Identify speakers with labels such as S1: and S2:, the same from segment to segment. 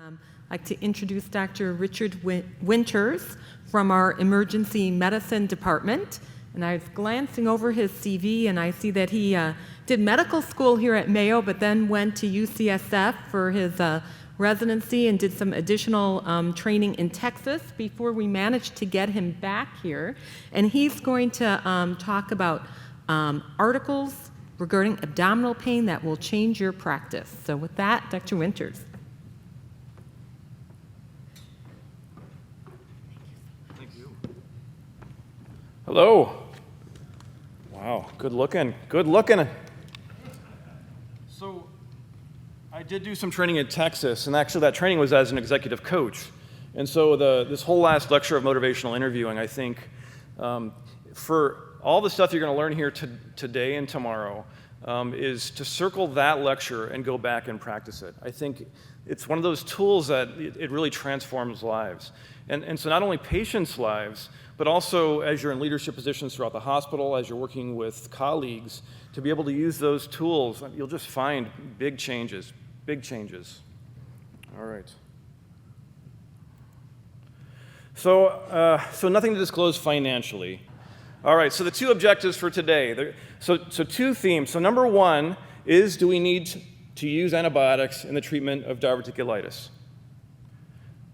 S1: I'd like to introduce Dr. Richard Winters from our emergency medicine department. And I was glancing over his CV, and I see that he did medical school here at Mayo, but then went to UCSF for his residency and did some additional training in Texas before we managed to get him back here. And he's going to talk about articles regarding abdominal pain that will change your practice. So with that, Dr. Winters.
S2: Thank you. Hello. Wow, good looking, good looking. So I did do some training in Texas, and actually that training was as an executive coach. And so this whole last lecture of motivational interviewing, I think, for all the stuff you're going to learn here today and tomorrow, is to circle that lecture and go back and practice it. I think it's one of those tools that it really transforms lives. And so not only patients' lives, but also as you're in leadership positions throughout the hospital, as you're working with colleagues, to be able to use those tools, you'll just find big changes, big changes. All right. So nothing to disclose financially. All right, so the two objectives for today. So two themes. So number one is, do we need to use antibiotics in the treatment of diverticulitis?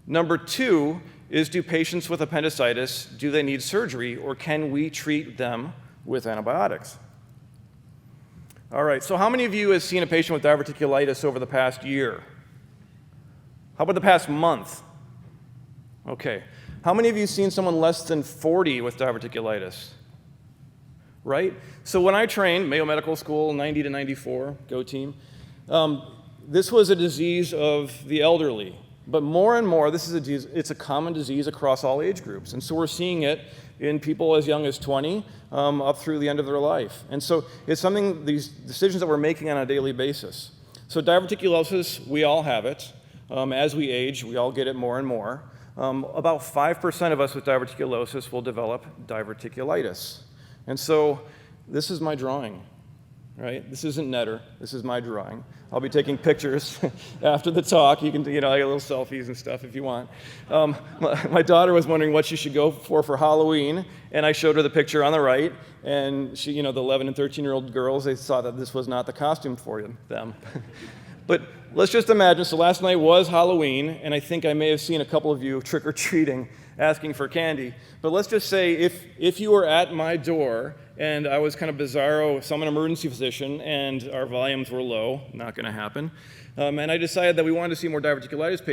S2: Number two is, do patients with appendicitis, do they need surgery, or can we treat them with antibiotics? All right, so how many of you have seen a patient with diverticulitis over the past year? How about the past month? Okay. How many of you have seen someone less than 40 with diverticulitis? Right? So when I trained, Mayo Medical School, 90 to 94, go team, this was a disease of the elderly. But more and more, it's a common disease across all age groups. And so we're seeing it in people as young as 20 up through the end of their life. And so it's something, these decisions that we're making on a daily basis. So diverticulosis, we all have it. As we age, we all get it more and more. About 5% of us with diverticulosis will develop diverticulitis. And so this is my drawing, right? This isn't Netter, this is my drawing. I'll be taking pictures after the talk. You can, I get little selfies and stuff if you want. My daughter was wondering what she should go for Halloween, and I showed her the picture on the right, and she, the 11 and 13-year-old girls, they saw that this was not the costume for them. But let's just imagine, so last night was Halloween, and I think I may have seen a couple of you trick-or-treating, asking for candy. But let's just say if you were at my door and I was kind of bizarro, some an emergency physician, and our volumes were low, not going to happen, and I decided that we wanted to see more diverticulitis patients,